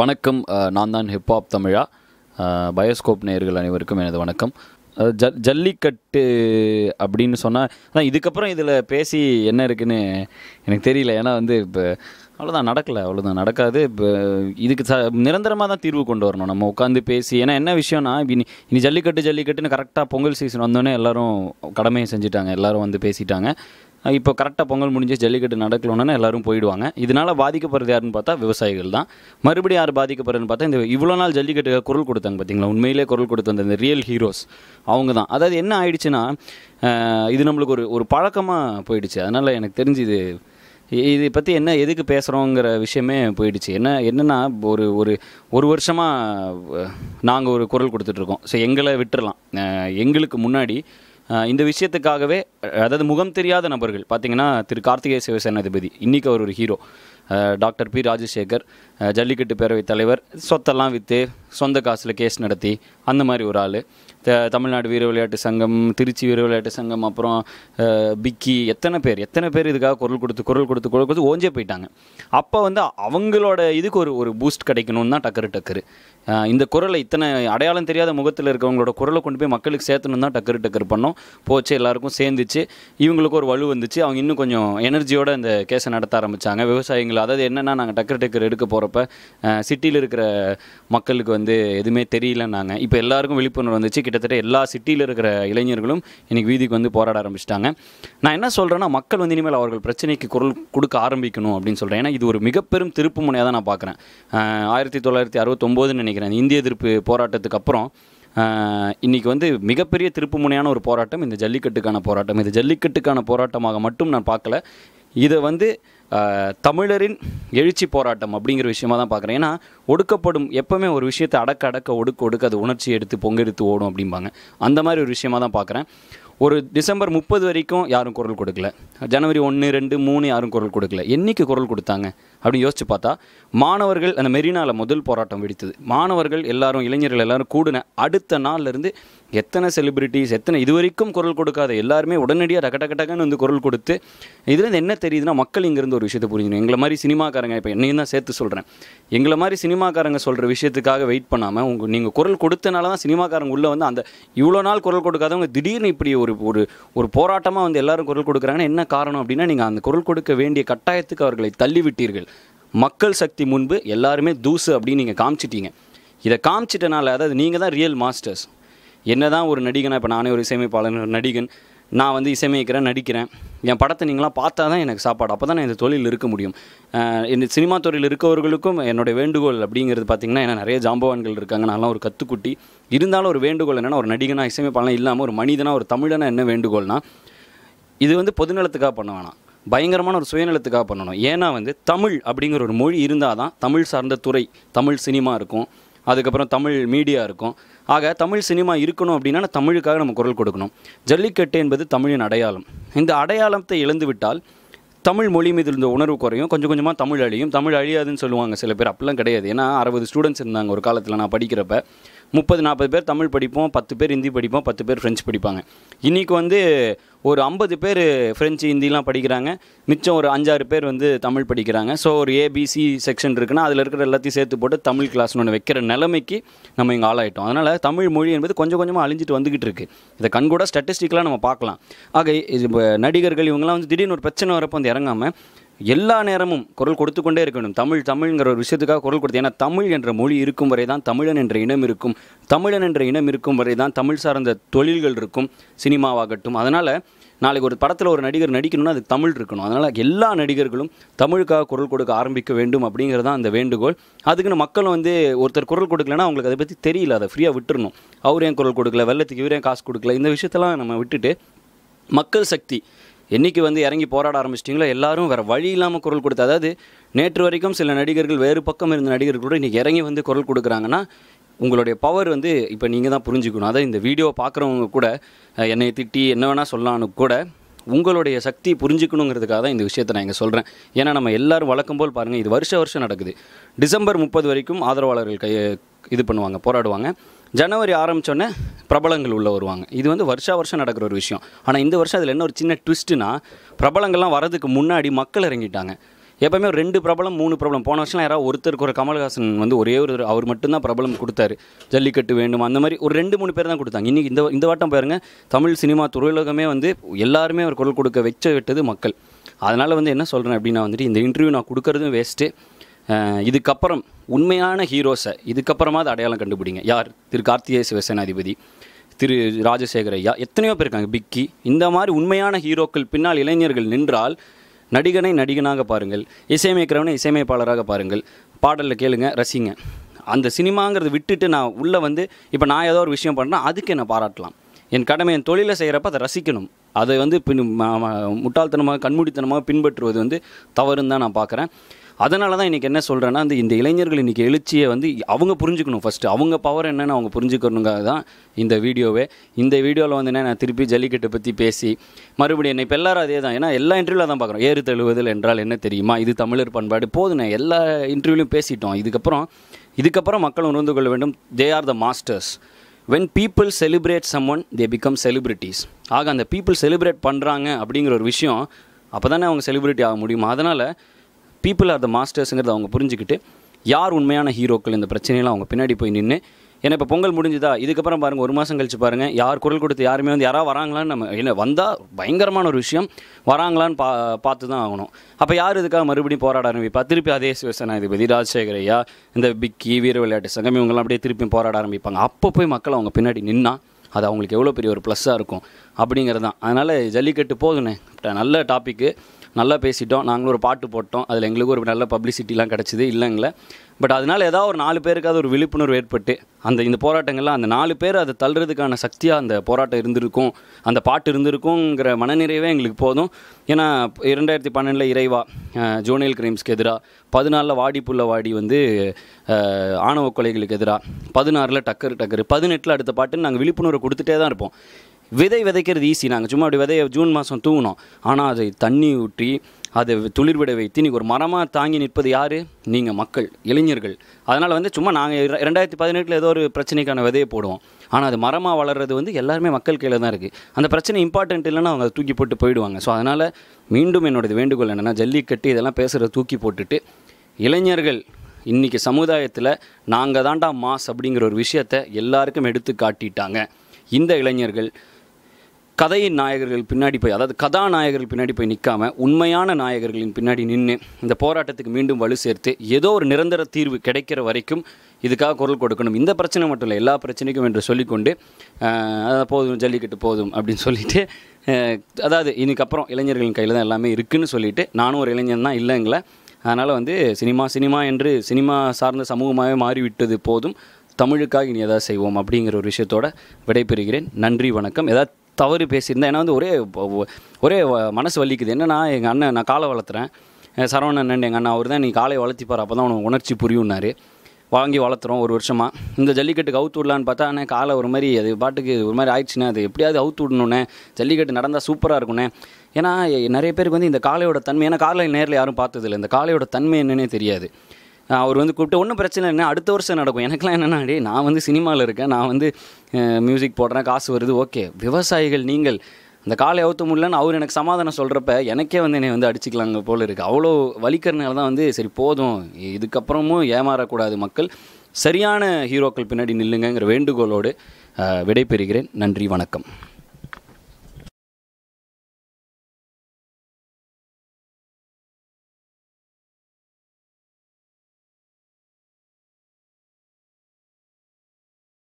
வணக்கம். நான் தான் ஹிப்ஹாப் தமிழா. பயோஸ்கோப் நேயர்கள் அனைவருக்கும் எனது வணக்கம். ஜல்லிக்கட்டு அப்படின்னு சொன்னால் அதான் இதுக்கப்புறம் இதில் பேசி என்ன இருக்குன்னு எனக்கு தெரியல. ஏன்னா இப்போ அவ்வளோதான் அவ்வளோதான் நடக்காது. இப்போ இதுக்கு நிரந்தரமாக தான் தீர்வு கொண்டு வரணும். நம்ம உட்காந்து பேசி, ஏன்னா என்ன விஷயம்னா இனி ஜல்லிக்கட்டுன்னு கரெக்டாக பொங்கல் சீசன் வந்தோடனே எல்லோரும் கடமையை செஞ்சுட்டாங்க, எல்லோரும் வந்து பேசிட்டாங்க. இப்போ கரெக்டாக பொங்கல் முடிஞ்சு ஜல்லிக்கட்டு நடக்கலன்னு எல்லோரும் போயிடுவாங்க. இதனால் பாதிக்கப்படுறது யாருன்னு பார்த்தா விவசாயிகள் தான். மறுபடியும் யார் பாதிக்கப்படுறதுன்னு பார்த்தா இந்த இவ்வளோ நாள் ஜல்லிக்கட்டு குரல் கொடுத்தாங்க பார்த்தீங்களா, உண்மையிலே குரல் கொடுத்த அந்த ரியல் ஹீரோஸ் அவங்க தான். அதாவது என்ன ஆயிடுச்சுன்னா, இது நம்மளுக்கு ஒரு பழக்கமாக போயிடுச்சு. அதனால் எனக்கு தெரிஞ்சு இதை பற்றி எதுக்கு பேசுகிறோங்கிற விஷயமே போயிடுச்சு. என்னென்னா ஒரு வருஷமாக நாங்கள் ஒரு குரல் கொடுத்துட்ருக்கோம். ஸோ எங்களை விட்டுறலாம். எங்களுக்கு முன்னாடி இந்த விஷயத்துக்காகவே, அதாவது முகம் தெரியாத நபர்கள் பார்த்திங்கன்னா, திரு கார்த்திகேய சிவசேனாதிபதி, இன்றைக்கி அவர் ஒரு hero. Doctor P Rajasekar, Jallikattu பேரவைத் தலைவர், சொத்தெல்லாம் விற்று சொந்த காசில் கேஸ் நடத்தி அந்த மாதிரி ஒரு ஆள். தமிழ்நாடு வீர விளையாட்டு சங்கம், திருச்சி வீர விளையாட்டு சங்கம், அப்புறம் பிக்கி, எத்தனை பேர் இதுக்காக குரல் கொடுத்து ஓஞ்சே போயிட்டாங்க. அப்போ அவங்களோட இதுக்கு ஒரு பூஸ்ட் கிடைக்கணும்னு தான் டக்கரு இந்த குரலை, இத்தனை அடையாளம் தெரியாத முகத்தில் இருக்கவங்களோட குரலை கொண்டு போய் மக்களுக்கு சேர்த்தணும் தான் டக்கரு பண்ணோம். போச்சு, எல்லாருக்கும் சேர்ந்துச்சு, இவங்களுக்கு ஒரு வலு வந்துச்சு. அவங்க இன்னும் கொஞ்சம் எனர்ஜியோட இந்த கேஸை நடத்த ஆரம்பித்தாங்க. விவசாயிகள், அதாவது என்னென்னா, நாங்கள் டக்கர் எடுக்க போகிறப்ப சிட்டியில் இருக்கிற மக்களுக்கு எதுவுமே தெரியலன்னாங்க. இப்போ எல்லாருக்கும் விழிப்புணர்வு வந்துச்சு. கிட்டத்தட்ட எல்லா சிட்டியில் இருக்கிற இளைஞர்களும் இன்றைக்கி வீதிக்கு போராட ஆரம்பிச்சிட்டாங்க. நான் என்ன சொல்கிறேன்னா, மக்கள் இனிமேல் அவர்கள் பிரச்சனைக்கு குரல் கொடுக்க ஆரம்பிக்கணும் அப்படின்னு சொல்கிறேன். ஏன்னா இது ஒரு மிகப்பெரும் திருப்பு முனையாக தான் நான் பார்க்குறேன். 1969 நினைக்கிறேன், இந்திய எதிர்ப்பு போராட்டத்துக்கு அப்புறம் இன்றைக்கி மிகப்பெரிய திருப்பு முனையான ஒரு போராட்டம் இந்த ஜல்லிக்கட்டுக்கான போராட்டம். இது ஜல்லிக்கட்டுக்கான போராட்டமாக மட்டும் நான் பார்க்கல, இதை தமிழரின் எழுச்சி போராட்டம் அப்படிங்கிற விஷயமாக தான் பார்க்குறேன். ஏன்னா ஒடுக்கப்படும், எப்போவுமே ஒரு விஷயத்தை அடக்க ஒடுக்க அது உணர்ச்சி எடுத்து பொங்கெடுத்து ஓடும் அப்படிம்பாங்க. அந்த மாதிரி ஒரு விஷயமாக தான் பார்க்குறேன். ஒரு டிசம்பர் 30 வரைக்கும் யாரும் குரல் கொடுக்கல. ஜனவரி 1, 2, 3 யாரும் குரல் கொடுக்கல. என்றைக்கு குரல் கொடுத்தாங்க அப்படின்னு யோசிச்சு பார்த்தா, மாணவர்கள் அந்த மெரினாவில் முதல் போராட்டம் வெடித்தது. மாணவர்கள் எல்லாரும், இளைஞர்கள் எல்லாரும் கூடின அடுத்த நாள்லேருந்து எத்தனை செலிபிரிட்டிஸ், இது வரைக்கும் குரல் கொடுக்காத எல்லாருமே உடனடியாக டக்குன்னு குரல் கொடுத்து, இதுலேருந்து என்ன தெரியுதுன்னா, மக்கள் இங்கேருந்து ஒரு விஷயத்தை புரிஞ்சுக்கணும். எங்களை மாதிரி சினிமாக்காரங்க, இப்போ என்னையும் தான் சேர்த்து சொல்கிறேன், எங்களை மாதிரி சினிமாக்காரங்க சொல்கிற விஷயத்துக்காக வெயிட் பண்ணாமல் நீங்கள் குரல் கொடுத்தனால தான் சினிமாக்காரங்க உள்ளே அந்த இவ்வளோ நாள் குரல் கொடுக்காதவங்க திடீர்னு இப்படி ஒரு போராட்டமாக எல்லாரும் குரல் கொடுக்குறாங்கன்னா என்ன காரணம் அப்படின்னா, நீங்கள் அந்த குரல் கொடுக்க வேண்டிய கட்டாயத்துக்கு அவர்களை தள்ளிவிட்டீர்கள். மக்கள் சக்தி முன்பு எல்லாருமே தூசு அப்படின்னு நீங்கள் காமிச்சிட்டீங்க. இதை காமிச்சிட்டனால, அதாவது நீங்கள் தான் ரியல் மாஸ்டர்ஸ். என்ன தான் ஒரு நடிகனாக, இப்போ நானே ஒரு இசையமைப்பாளர், நடிகன், நான் இசையமைக்கிறேன், நடிக்கிறேன், என் படத்தை நீங்களாம் பார்த்தா தான் எனக்கு சாப்பாடு, அப்போ தான் நான் இந்த தொழில் இருக்க முடியும். இந்த சினிமா துறையில் இருக்கவர்களுக்கும் என்னுடைய வேண்டுகோள் அப்படிங்கிறது பார்த்திங்கன்னா, ஏன்னா நிறைய ஜாம்பவான்கள் இருக்காங்க, நான்லாம் ஒரு கத்துக்குட்டி. இருந்தாலும் ஒரு வேண்டுகோள் என்னென்னா, ஒரு நடிகனாக இசையமைப்பாளலாம் இல்லாமல் ஒரு மனிதனாக, ஒரு தமிழனாக என்ன வேண்டுகோள்னா, இது பொதுநலத்துக்காக பண்ண வேணாம், பயங்கரமான ஒரு சுயநலத்துக்காக பண்ணணும். ஏன்னா தமிழ் அப்படிங்கிற ஒரு மொழி இருந்தால் தான் தமிழ் சார்ந்த துறை, தமிழ் சினிமா இருக்கும், அதுக்கப்புறம் தமிழ் மீடியா இருக்கும். ஆக தமிழ் சினிமா இருக்கணும் அப்படின்னா தமிழுக்காக நம்ம குரல் கொடுக்கணும். ஜல்லிக்கட்டு என்பது தமிழின் அடையாளம். இந்த அடையாளத்தை இழந்து விட்டால் தமிழ் மொழி மீது இருந்த உணர்வு குறையும், கொஞ்சம் கொஞ்சமாக தமிழ் அழியும். தமிழ் அழியாதுன்னு சொல்லுவாங்க சில பேர், அப்படிலாம் கிடையாது. ஏன்னா 60 ஸ்டூடெண்ட்ஸ் இருந்தாங்க ஒரு காலத்தில் நான் படிக்கிறப்ப. 30-40 பேர் தமிழ் படிப்போம், 10 பேர் ஹிந்தி படிப்போம், 10 பேர் ஃப்ரெஞ்சு படிப்பாங்க. இன்றைக்கி ஒரு 50 பேர் ஃப்ரெஞ்சு ஹிந்திலாம் படிக்கிறாங்க, மிச்சம் ஒரு 5-6 பேர் தமிழ் படிக்கிறாங்க. ஸோ ஒரு ஏபிசி செக்ஷன் இருக்குன்னா அதில் இருக்கிற எல்லாத்தையும் சேர்த்து போட்டு தமிழ் கிளாஸ்னு ஒன்று வைக்கிற நிலைமைக்கு நம்ம இங்கே ஆளாயிட்டோம். அதனால் தமிழ் மொழி என்பது கொஞ்சம் கொஞ்சமாக அழிஞ்சிட்டு வந்துக்கிட்டு இருக்குது. இதை கண்கூட ஸ்டாட்டிஸ்டிக்கலாக நம்ம பார்க்கலாம். ஆக இது நடிகர்கள் இவங்கெல்லாம் திடீர்னு ஒரு பிரச்சனை வரப்போ இறங்காமல் எல்லா நேரமும் குரல் கொடுத்து கொண்டே இருக்கணும். தமிழ்ங்கிற ஒரு விஷயத்துக்காக குரல் கொடுத்து, ஏன்னா தமிழ் என்ற மொழி இருக்கும் வரை தான் தமிழன் என்ற இனம் இருக்கும், தமிழன் என்ற இனம் இருக்கும் வரை தான் தமிழ் சார்ந்த தொழில்கள் இருக்கும், சினிமாவாகட்டும். அதனால் நாளைக்கு ஒரு படத்தில் ஒரு நடிகர் நடிக்கணும்னா அது தமிழ் இருக்கணும். அதனால் எல்லா நடிகர்களும் தமிழுக்காக குரல் கொடுக்க ஆரம்பிக்க வேண்டும் அப்படிங்கிறது தான் அந்த வேண்டுகோள். அதுக்குன்னு மக்களும் ஒருத்தர் குரல் கொடுக்கலன்னா அவங்களுக்கு அதை பற்றி தெரியல, அதை ஃப்ரீயாக விட்டுறணும். அவர் ஏன் குரல் கொடுக்கல, வெள்ளத்துக்கு இவரே காசு கொடுக்கல, இந்த விஷயத்தெல்லாம் நம்ம விட்டுட்டு மக்கள் சக்தி என்றைக்கு இறங்கி போராட ஆரம்பிச்சிட்டிங்களோ எல்லாரும் வேறு வழி இல்லாமல் குரல் கொடுத்து, அதாவது நேற்று வரைக்கும் சில நடிகர்கள், வேறு பக்கம் இருந்த நடிகர்கள் கூட இன்றைக்கி இறங்கி குரல் கொடுக்குறாங்கன்னா உங்களுடைய பவர் இப்போ நீங்கள் தான் புரிஞ்சுக்கணும். அதாவது இந்த வீடியோவை பார்க்குறவங்க கூட என்னை திட்டி என்ன வேணால் சொல்லலான்னு கூட உங்களுடைய சக்தி புரிஞ்சுக்கணுங்கிறதுக்காக தான் இந்த விஷயத்தை நான் இங்கே சொல்கிறேன். ஏன்னா நம்ம எல்லோரும் வழக்கம் போல் பாருங்கள், இது வருஷம் நடக்குது. டிசம்பர் 30 வரைக்கும் ஆதரவாளர்கள் இது பண்ணுவாங்க, போராடுவாங்க. ஜனவரி ஆரம்பித்தோடனே பிரபலங்கள் உள்ளே வருவாங்க. இது வருஷம் நடக்கிற ஒரு விஷயம். ஆனால் இந்த வருஷம் அதில் என்ன ஒரு சின்ன ட்விஸ்ட்டுனா, பிரபலங்கள்லாம் வரதுக்கு முன்னாடி மக்கள் இறங்கிட்டாங்க. எப்போவுமே 2 பிரபலம் 3 பிரபலம். போன வருஷம் யாராவது ஒருத்தருக்கு ஒரு கமல்ஹாசன் வந்து ஒரே ஒரு அவர் மட்டும்தான் பிரபலம் கொடுத்தாரு, ஜல்லிக்கட்டு வேண்டும் அந்த மாதிரி ஒரு 2-3 பேர் தான் கொடுத்தாங்க. இன்றைக்கி இந்த வாட்டம் பாருங்கள், தமிழ் சினிமா துறையுலகமே வந்து எல்லாருமே அவர் குரல் கொடுக்க விட்டது மக்கள். அதனால் வந்து என்ன சொல்கிறேன் அப்படின்னா வந்துட்டு இந்த இன்டர்வியூ நான் கொடுக்குறதும் வேஸ்ட்டு. இதுக்கப்புறம் உண்மையான ஹீரோஸை இதுக்கப்புறமாவது அடையாளம் கண்டுபிடிங்க. யார்? திரு கார்த்திகேய சிவசேனாதிபதி, திரு ராஜசேகர் ஐயா, எத்தனையோ பேர் இருக்காங்க, பிக்கி. இந்த மாதிரி உண்மையான ஹீரோக்கள் பின்னால் இளைஞர்கள் நின்றால் நடிகனை நடிகனாக பாருங்கள், இசையமைக்கிறவனை இசையமைப்பாளராக பாருங்கள், பாடலில் கேளுங்க, ரசிங்க. அந்த சினிமாங்கிறத விட்டுட்டு நான் உள்ளே வந்து இப்போ நான் ஏதோ ஒரு விஷயம் பண்ணுறேன், அதுக்கு என்ன பாராட்டலாம். என் கடமை, என் தொழிலை செய்கிறப்ப அதை ரசிக்கணும். அதை வந்து முட்டாள்தனமாக கண்மூடித்தனமாக பின்பற்றுவது வந்து தவறுன்னு தான் நான் பார்க்குறேன். அதனால தான் இன்றைக்கி என்ன சொல்கிறேன்னா, இந்த இளைஞர்கள் இன்றைக்கி எழுச்சியை வந்து அவங்க புரிஞ்சுக்கணும். ஃபஸ்ட்டு அவங்க பவர் என்னென்னு அவங்க புரிஞ்சுக்கணுங்காக தான் இந்த வீடியோவே. இந்த வீடியோவில் வந்து நான் திருப்பி ஜல்லிக்கட்டை பற்றி பேசி மறுபடியும் இப்போ எல்லோரும் அதே தான். ஏன்னா எல்லா இன்டர்வியூவில் தான் பார்க்குறோம், ஏறு தழுவுதல் என்றால் என்ன தெரியுமா, இது தமிழர் பண்பாடு. போதுண்ணே, எல்லா இன்டர்வியூலையும் பேசிட்டோம். இதுக்கப்புறம் மக்கள் உணர்ந்து கொள்ள வேண்டும், they are the masters. when people celebrate someone they become celebrities. ஆக அந்த people celebrate பண்ணுறாங்க அப்படிங்கிற ஒரு விஷயம் அப்போ தானே அவங்க செலிப்ரிட்டி ஆக முடியுமா. அதனால் people are the mastersங்கிறத அவங்க புரிஞ்சுக்கிட்டு யார் உண்மையான ஹீரோக்கள் இந்த பிரச்சனையெல்லாம் அவங்க பின்னாடி போய் நின்று. ஏன்னா இப்போ பொங்கல் முடிஞ்சுதா, இதுக்கப்புறம் பாருங்கள், 1 மாதம் கழிச்சு பாருங்கள், யார் குரல் கொடுத்து யாருமே வந்து யாராவது வராங்களான்னு நம்ம இல்லை வந்தால் பயங்கரமான ஒரு விஷயம், வராங்களான்னு பார்த்து தான் ஆகணும். அப்போ யார் இதுக்காக மறுபடியும் போராட ஆரம்பிப்பா? திருப்பி அதே சிவசேனாதிபதி ராஜசேகர் ஐயா, இந்த பிக்கி, வீர விளையாட்டு சங்கம், இவங்கெல்லாம் அப்படியே திருப்பியும் போராட ஆரம்பிப்பாங்க. அப்போ போய் மக்கள் அவங்க பின்னாடி நின்னா அது அவங்களுக்கு எவ்வளோ பெரிய ஒரு ப்ளஸ்ஸாக இருக்கும் அப்படிங்கிறது தான். அதனால் ஜல்லிக்கட்டு போதுண்ணே, நல்ல டாப்பிக்கு, நல்லா பேசிட்டோம். நாங்களும் ஒரு பாட்டு போட்டோம், அதில் எங்களுக்கு ஒரு நல்ல பப்ளிசிட்டிலாம் கிடச்சிது இல்லைங்களே. பட் அதனால் ஏதாவது ஒரு 4 பேருக்காவது ஒரு விழிப்புணர்வு ஏற்பட்டு இந்த போராட்டங்கள்லாம் அந்த 4 பேர் அதை தள்ளுறதுக்கான சக்தியாக அந்த போராட்டம் இருந்திருக்கும், அந்த பாட்டு இருந்திருக்குங்கிற மனநிறைவே எங்களுக்கு போதும். ஏன்னா 2012 இறைவா ஜோனியல் கிரைம்ஸ்க்கு எதிராக, 14 வாடி புள்ள வாடி வந்து ஆணவ கொலைகளுக்கு எதிராக, 16 டக்கர் 18 அடுத்த பாட்டுன்னு நாங்கள் விழிப்புணர்வு கொடுத்துட்டே தான் இருப்போம். விதைக்கிறது ஈஸி, நாங்கள் சும்மா அப்படி விதையை ஜூன் மாதம் தூங்கினோம். ஆனால் அதை தண்ணி ஊற்றி அதை துளிர்விட வைத்து இன்றைக்கி ஒரு மரமாக தாங்கி நிற்பது யார்? நீங்கள் மக்கள், இளைஞர்கள். அதனால் வந்து சும்மா நாங்கள் 2018 ஏதோ ஒரு பிரச்சனைக்கான விதையை போடுவோம், ஆனால் அது மரமாக வளர்கிறது வந்து எல்லாருமே மக்கள் கையில் தான் இருக்குது. அந்த பிரச்சனை இம்பார்ட்டன்ட் இல்லைன்னா அவங்க அதை தூக்கி போட்டு போயிடுவாங்க. ஸோ அதனால் மீண்டும் என்னோடய வேண்டுகோள் என்னென்னா, ஜல்லிக்கட்டு இதெல்லாம் பேசுகிறத தூக்கி போட்டுட்டு இளைஞர்கள் இன்றைக்கி சமுதாயத்தில் நாங்கள் தாண்டா மாஸ் அப்படிங்கிற ஒரு விஷயத்தை எல்லாருக்கும் எடுத்து காட்டிட்டாங்க. இந்த இளைஞர்கள் கதையின் நாயகர்கள் பின்னாடி போய், அதாவது கதாநாயகர்கள் பின்னாடி போய் நிற்காமல் உண்மையான நாயகர்களின் பின்னாடி நின்று இந்த போராட்டத்துக்கு மீண்டும் வலு சேர்த்து ஏதோ ஒரு நிரந்தர தீர்வு கிடைக்கிற வரைக்கும் இதுக்காக குரல் கொடுக்கணும். இந்த பிரச்சனை மட்டும் இல்லை, எல்லா பிரச்சனைக்கும் என்று சொல்லிக்கொண்டு போதும் ஜல்லிக்கட்டு போதும் அப்படின்னு சொல்லிட்டு, அதாவது இதுக்கப்புறம் இளைஞர்களின் கையில் தான் எல்லாமே இருக்குதுன்னு சொல்லிவிட்டு, நானும் ஒரு இளைஞன் தான் இல்லைங்களே. அதனால் வந்து சினிமா என்று சினிமா சார்ந்த சமூகமாகவே மாறிவிட்டது போதும், தமிழுக்காக இனி எதாவது செய்வோம் அப்படிங்கிற ஒரு விஷயத்தோடு விடைபெறுகிறேன். நன்றி, வணக்கம். ஏதாவது தவறு பேசியிருந்தேன், ஏன்னா வந்து ஒரே மனசு வலிக்குது. என்னென்னா, எங்கள் அண்ணன், நான் காலை வளர்த்துறேன், சரவணன் எங்கள் அண்ணன், அவர் தான் நீ காலையை வளர்த்திப்பார், அப்போ தான் உனக்கு உணர்ச்சி புரியும்னாரு. வாங்கி வளர்த்துறோம் 1 வருஷமாக. இந்த ஜல்லிக்கட்டுக்கு அவுத்து விடலான்னு பார்த்தா அண்ணே காலை ஒரு மாதிரி அது பாட்டுக்கு ஒரு மாதிரி ஆயிடுச்சுன்னா, அது எப்படியாவது அவுத்து விடணுன்னே, ஜல்லிக்கட்டு நடந்தால் சூப்பராக இருக்குண்ணே. ஏன்னா நிறைய பேருக்கு வந்து இந்த காளையோட தன்மை, ஏன்னா காலை நேரில் யாரும் பார்த்ததில்லை, இந்த காளையோட தன்மை என்னன்னே தெரியாது. அவர் வந்து கூப்பிட்டு ஒன்றும் பிரச்சனை இல்லை, அடுத்த வருஷம் நடக்கும். எனக்குலாம் என்னென்னா, நான் வந்து சினிமாவில் இருக்கேன், நான் வந்து மியூசிக் போடுறேன், காசு வருது, ஓகே. விவசாயிகள் நீங்கள் அந்த காலை அவுத்த முடியலன்னு அவர் எனக்கு சமாதானம் சொல்கிறப்ப எனக்கே வந்து என்னை வந்து அடிச்சிக்கலாங்க போல் இருக்குது. அவ்வளோ வலிக்கிறனால தான் வந்து சரி போதும், இதுக்கப்புறமும் ஏமாறக்கூடாது, மக்கள் சரியான ஹீரோக்கள் பின்னாடி நில்லுங்கிற வேண்டுகோளோடு விடைபெறுகிறேன். நன்றி, வணக்கம்.